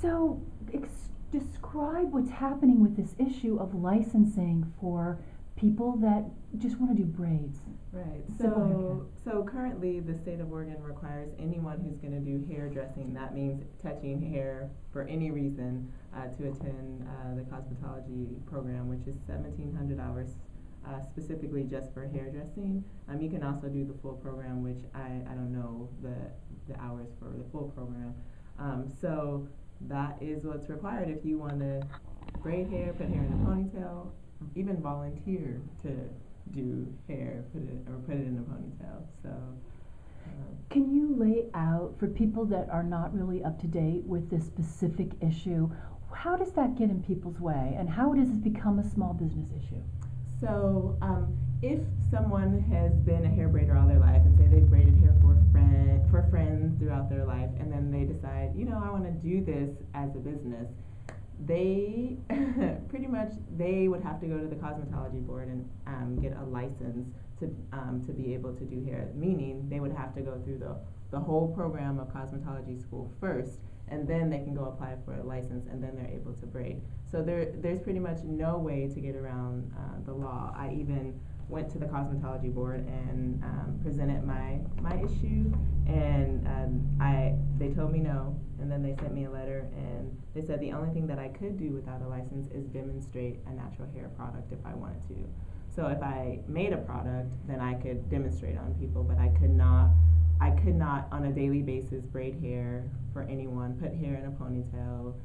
So, describe what's happening with this issue of licensing for people that just want to do braids. Right. Simple haircut. So currently, the state of Oregon requires anyone who's going to do hairdressing, that means touching hair for any reason, to attend the cosmetology program, which is 1,700 hours specifically just for hairdressing. You can also do the full program, which I don't know the hours for the full program. So that is what's required if you want to braid hair, put hair in a ponytail, even volunteer to do hair, put it in a ponytail. So, Can you lay out for people that are not really up to date with this specific issue, how does that get in people's way, and how does it become a small business issue? so if someone has been a hair braider all their life, and say they've braided hair for friends throughout their life, and then they decide, I want to do this as a business, they pretty much they would have to go to the cosmetology board and get a license to be able to do hair. Meaning they would have to go through the whole program of cosmetology school first, and then they can go apply for a license, and then they're able to braid. So there's pretty much no way to get around the law. I even went to the cosmetology board and presented my issue, and they told me no, and then they sent me a letter, and they said the only thing that I could do without a license is demonstrate a natural hair product if I wanted to. So if I made a product, then I could demonstrate on people, but I could not on a daily basis braid hair for anyone, put hair in a ponytail.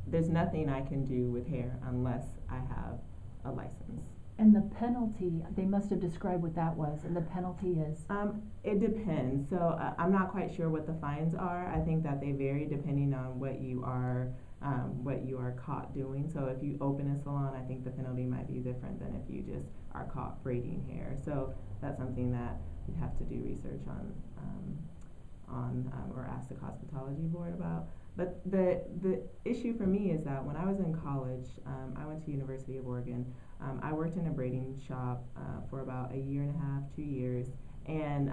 There's nothing I can do with hair unless I have a license. And the penalty, they must have described what that was, and the penalty is? It depends. So I'm not quite sure what the fines are. I think that they vary depending on what you are caught doing. So if you open a salon, I think the penalty might be different than if you just are caught braiding hair. So that's something that you'd have to do research on or ask the cosmetology board about. But the issue for me is that when I was in college, I went to University of Oregon. I worked in a braiding shop for about a year and a half, 2 years, and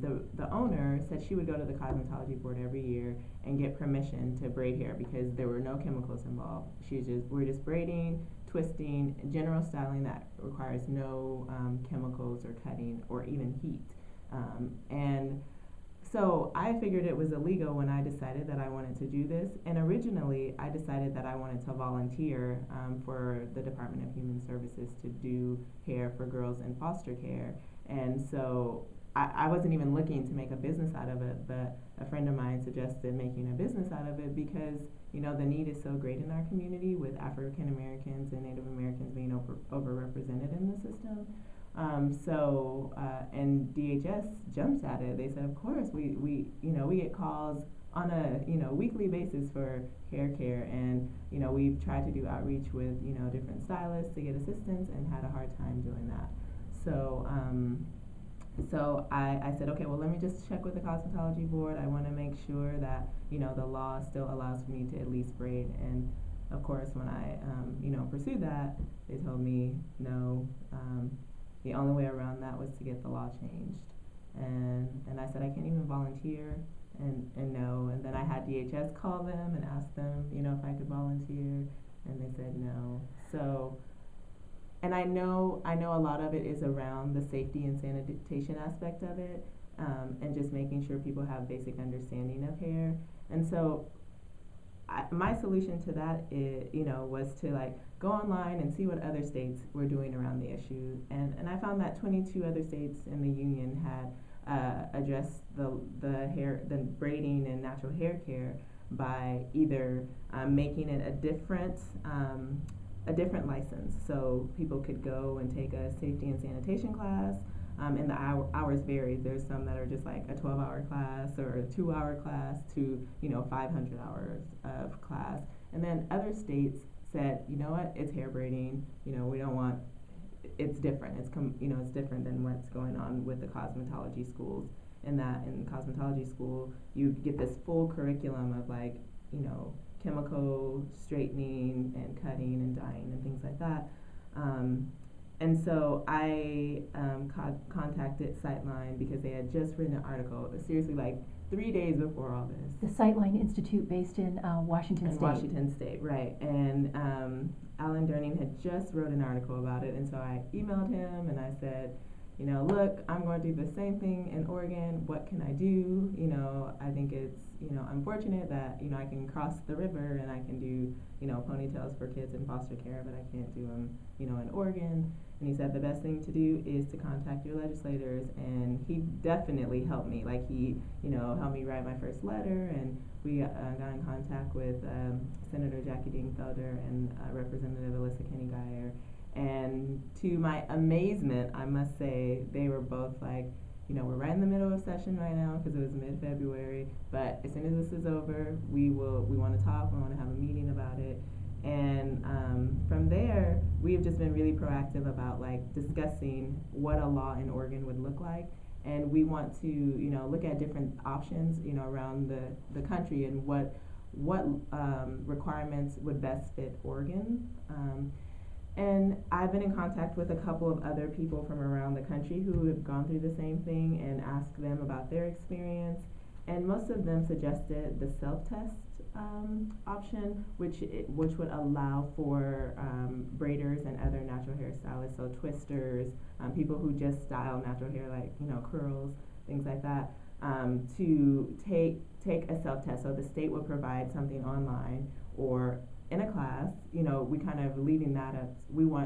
the owner said she would go to the cosmetology board every year and get permission to braid hair because there were no chemicals involved. We're just braiding, twisting, general styling that requires no chemicals or cutting or even heat. And so I figured it was illegal when I decided that I wanted to do this. And originally, I decided that I wanted to volunteer for the Department of Human Services to do hair for girls in foster care. And so I wasn't even looking to make a business out of it, but a friend of mine suggested making a business out of it because, the need is so great in our community with African Americans and Native Americans being overrepresented in the system. And DHS jumps at it. They said, of course, we get calls on a weekly basis for hair care, and we've tried to do outreach with different stylists to get assistance and had a hard time doing that. So I said, okay, well, let me just check with the cosmetology board. I want to make sure that the law still allows me to at least braid. And of course, when I pursued that, they told me no. The only way around that was to get the law changed. And I said, I can't even volunteer, and no. And then I had DHS call them and ask them, if I could volunteer, and they said no. So, and I know a lot of it is around the safety and sanitation aspect of it, and just making sure people have basic understanding of hair. And so my solution to that was to go online and see what other states were doing around the issue, and I found that 22 other states in the union had addressed the braiding and natural hair care by either making it a different license, so people could go and take a safety and sanitation class. And the hours vary. There's some that are just like a 12-hour class or a 2-hour class to 500 hours of class. And then other states said, you know what, it's hair braiding. We don't want. It's different. It's different than what's going on with the cosmetology schools. In cosmetology school, you get this full curriculum of chemical straightening and cutting and dyeing and things like that. And so I contacted Sightline because they had just written an article, seriously, 3 days before all this. The Sightline Institute based in Washington State. Washington State, right. And Alan Durning had just wrote an article about it, and so I emailed him and I said, you know, look, I'm going to do the same thing in Oregon. What can I do? You know, I think it's, you know, unfortunate that, you know, I can cross the river and I can do, you know, ponytails for kids in foster care, but I can't do them, you know, in Oregon. And he said the best thing to do is to contact your legislators, and he definitely helped me. Like, he, you know, helped me write my first letter, and we got in contact with Senator Jackie Dingfelder and Representative Alyssa Kenny Geyer. And to my amazement, I must say, they were both like, you know, we're right in the middle of session right now because it was mid-February, but as soon as this is over, we want to talk, we want to have a meeting about it. And from there, we've just been really proactive about like discussing what a law in Oregon would look like. And we want to, you know, look at different options, you know, around the country and what requirements would best fit Oregon. And I've been in contact with a couple of other people from around the country who have gone through the same thing and asked them about their experience. And most of them suggested the self-test option, which would allow for braiders and other natural hairstylists, so twisters, people who just style natural hair, like, you know, curls, things like that, to take a self-test. So the state would provide something online or in a class. You know, we kind of leaving that up. We don't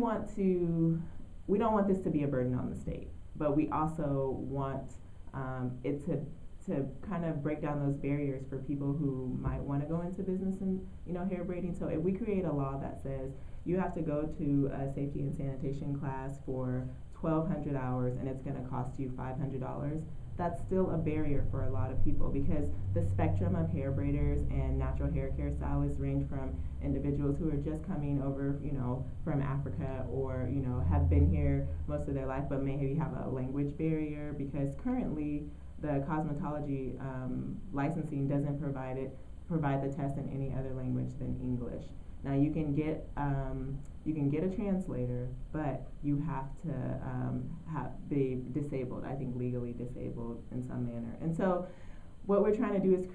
want this to be a burden on the state, but we also want it to kind of break down those barriers for people who might want to go into business and, you know, hair braiding. So if we create a law that says you have to go to a safety and sanitation class for 1,200 hours and it's going to cost you $500, that's still a barrier for a lot of people, because the spectrum of hair braiders and natural hair care stylists range from individuals who are just coming over, you know, from Africa, or, you know, have been here most of their life but maybe have a language barrier, because currently the cosmetology licensing doesn't provide the test in any other language than English. Now you can get a translator, but you have to be disabled, I think legally disabled in some manner. And so what we're trying to do is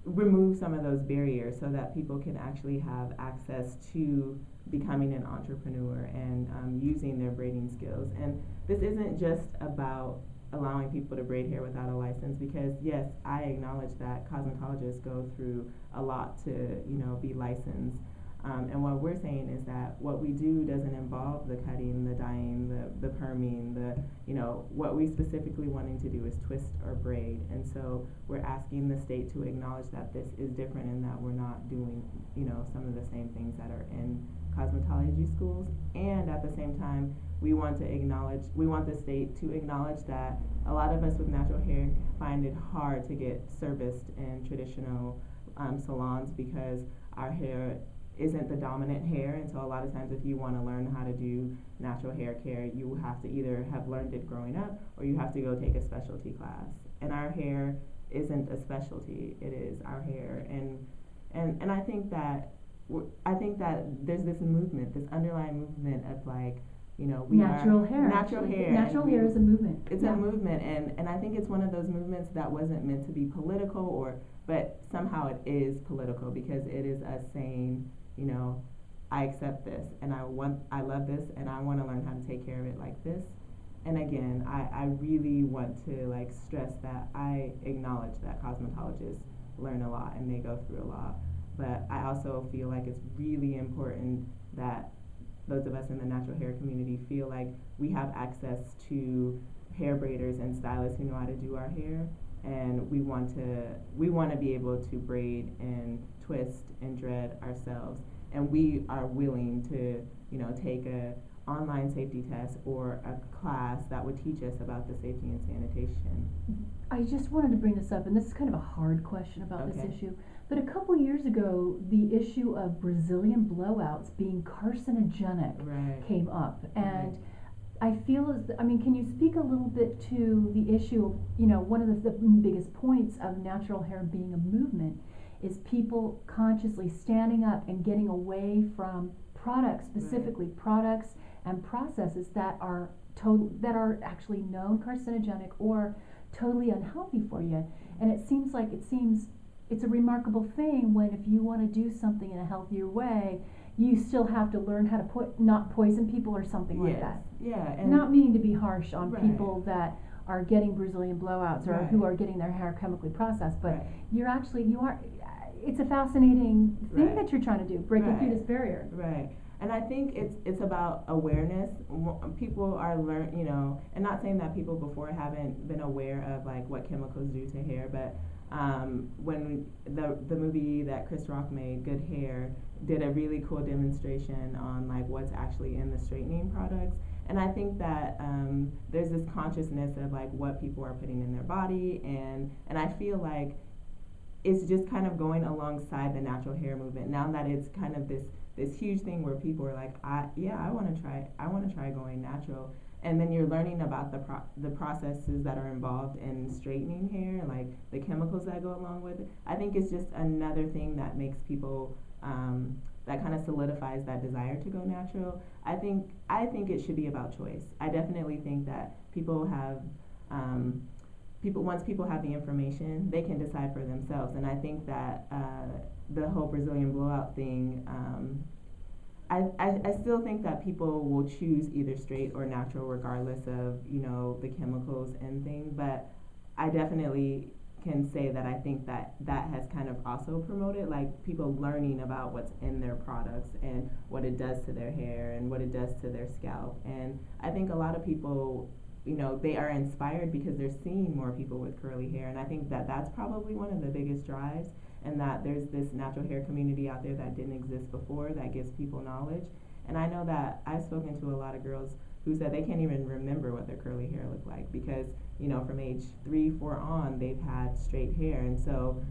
remove some of those barriers so that people can actually have access to becoming an entrepreneur and using their braiding skills. And this isn't just about allowing people to braid hair without a license, because yes, I acknowledge that cosmetologists go through a lot to, you know, be licensed. And what we're saying is that what we do doesn't involve the cutting, the dyeing, the perming, you know, what we specifically wanting to do is twist or braid. And so we're asking the state to acknowledge that this is different and that we're not doing, you know, some of the same things that are in cosmetology schools. And at the same time, we want the state to acknowledge that a lot of us with natural hair find it hard to get serviced in traditional salons, because our hair isn't the dominant hair. And so a lot of times if you want to learn how to do natural hair care, you have to either have learned it growing up or you have to go take a specialty class. And our hair isn't a specialty, it is our hair. And I think that there's this movement, this underlying movement of like, you know, natural hair is a movement. It's a movement, and I think it's one of those movements that wasn't meant to be political, but somehow it is political, because it is us saying, you know, I accept this and I love this and I want to learn how to take care of it like this. And again, I really want to like stress that I acknowledge that cosmetologists learn a lot and they go through a lot, but I also feel like it's really important that those of us in the natural hair community feel like we have access to hair braiders and stylists who know how to do our hair, and we want to be able to braid and twist and dread ourselves, and we are willing to, you know, take a online safety test or a class that would teach us about the safety and sanitation. I just wanted to bring this up, and this is kind of a hard question about this issue, but a couple years ago, the issue of Brazilian blowouts being carcinogenic came up, and I feel can you speak a little bit to the issue of, you know, one of the biggest points of natural hair being a movement is people consciously standing up and getting away from products, specifically products and processes that are actually known carcinogenic or totally unhealthy for you. And it's a remarkable thing when, if you want to do something in a healthier way, you still have to learn how to not poison people or something like that. Yeah. And not meaning to be harsh on people that are getting Brazilian blowouts or who are getting their hair chemically processed, but it's a fascinating thing that you're trying to do, breaking through this barrier. Right. And I think it's about awareness. People are and not saying that people before haven't been aware of like what chemicals do to hair, but when the movie that Chris Rock made, Good Hair, did a really cool demonstration on like what's actually in the straightening products. And I think that there's this consciousness of like what people are putting in their body, and I feel like it's just kind of going alongside the natural hair movement now that it's kind of this huge thing where people are like, I want to try going natural. And then you're learning about the processes that are involved in straightening hair and like the chemicals that go along with it. I think it's just another thing that makes people that kind of solidifies that desire to go natural. I think it should be about choice. I definitely think that people have once people have the information, they can decide for themselves. And I think that the whole Brazilian blowout thing, I still think that people will choose either straight or natural regardless of, the chemicals and things. But I definitely can say that I think that has kind of also promoted like people learning about what's in their products and what it does to their hair and what it does to their scalp. And I think a lot of people, they are inspired because they're seeing more people with curly hair. And I think that that's probably one of the biggest drives, and that there's this natural hair community out there that didn't exist before that gives people knowledge. And I know that I've spoken to a lot of girls who said they can't even remember what their curly hair looked like because, from age 3, 4 on, they've had straight hair. And so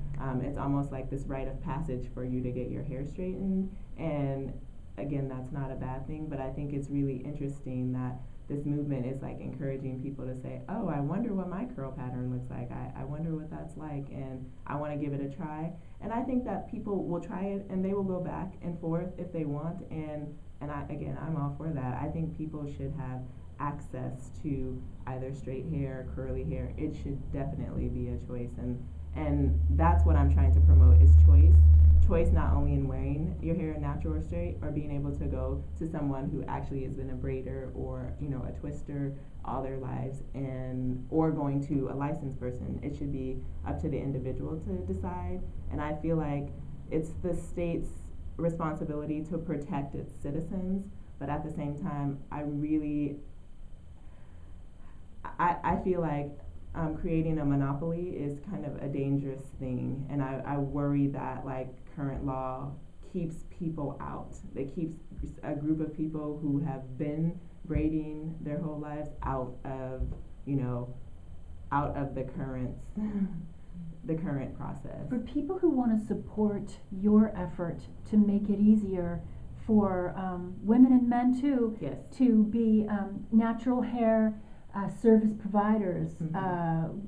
it's almost like this rite of passage for you to get your hair straightened. And again, that's not a bad thing, but I think it's really interesting that this movement is like encouraging people to say, oh, I wonder what my curl pattern looks like. I wonder what that's like, and I want to give it a try. And I think that people will try it and they will go back and forth if they want. And I'm all for that. I think people should have access to either straight hair or curly hair. It should definitely be a choice. And that's what I'm trying to promote is choice. Choice not only in wearing your hair natural or straight, or being able to go to someone who actually has been a braider or a twister all their lives, or going to a licensed person. It should be up to the individual to decide. And I feel like it's the state's responsibility to protect its citizens, but at the same time, I feel like creating a monopoly is kind of a dangerous thing, and I worry that like current law keeps people out. It keeps a group of people who have been braiding their whole lives out of the current process. For people who want to support your effort to make it easier for women and men too, to be natural hair service providers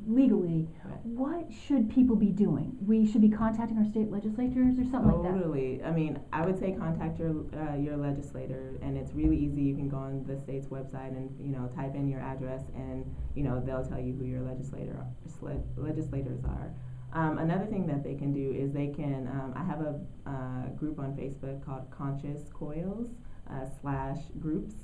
legally, what should people be doing? We should be contacting our state legislators or something like that? Totally. I mean, I would say contact your legislator, and it's really easy. You can go on the state's website and type in your address, and they'll tell you who your legislators are. Another thing that they can do is they can. I have a group on Facebook called ConsciousCoils /groups,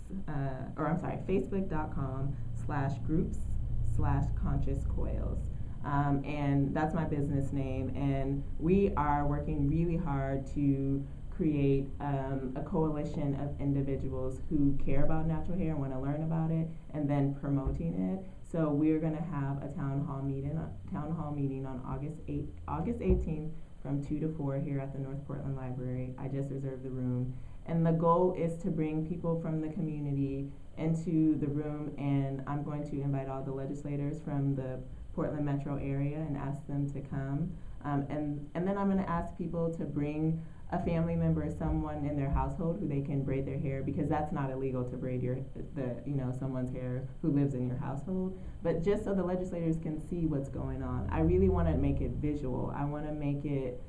Facebook.com/groups/ConsciousCoils. And that's my business name, and we are working really hard to create a coalition of individuals who care about natural hair and want to learn about it, and then promoting it. So we're going to have a town hall meeting on August 18th from 2 to 4 here at the North Portland Library. I just reserved the room. And the goal is to bring people from the community into the room, and I'm going to invite all the legislators from the Portland metro area and ask them to come. And then I'm going to ask people to bring a family member or someone in their household who they can braid their hair, because that's not illegal to braid someone's hair who lives in your household. But just so the legislators can see what's going on. I really want to make it visual. I want to make it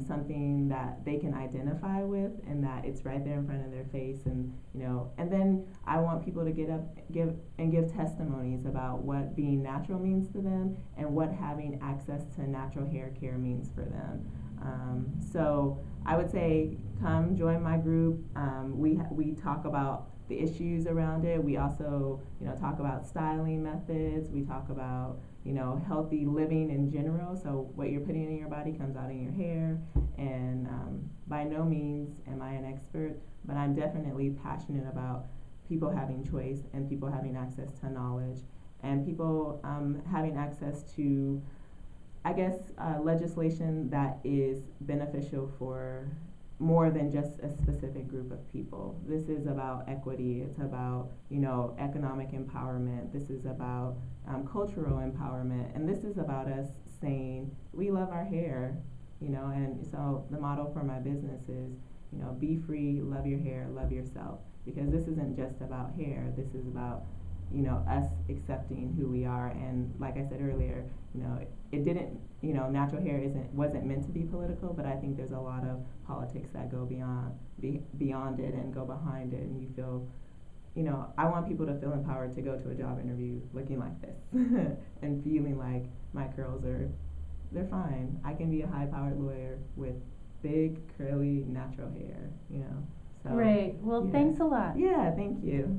something that they can identify with, and that it's right there in front of their face. And and then I want people to get up, give testimonies about what being natural means to them, and what having access to natural hair care means for them. So I would say, come join my group. We talk about the issues around it. We also, talk about styling methods. We talk about, healthy living in general. So what you're putting in your body comes out in your hair. And by no means am I an expert, but I'm definitely passionate about people having choice and people having access to knowledge and people having access to, I guess, legislation that is beneficial for more than just a specific group of people. This is about equity. It's about, economic empowerment. This is about cultural empowerment. And this is about us saying, we love our hair, and so the motto for my business is, be free, love your hair, love yourself. Because this isn't just about hair. This is about, us accepting who we are. And like I said earlier, it didn't, natural hair wasn't meant to be political, but I think there's a lot of politics that go beyond it and go behind it. And you feel, I want people to feel empowered to go to a job interview looking like this and feeling like my curls they're fine. I can be a high-powered lawyer with big, curly, natural hair, So, great. Well, thanks a lot. Yeah, thank you.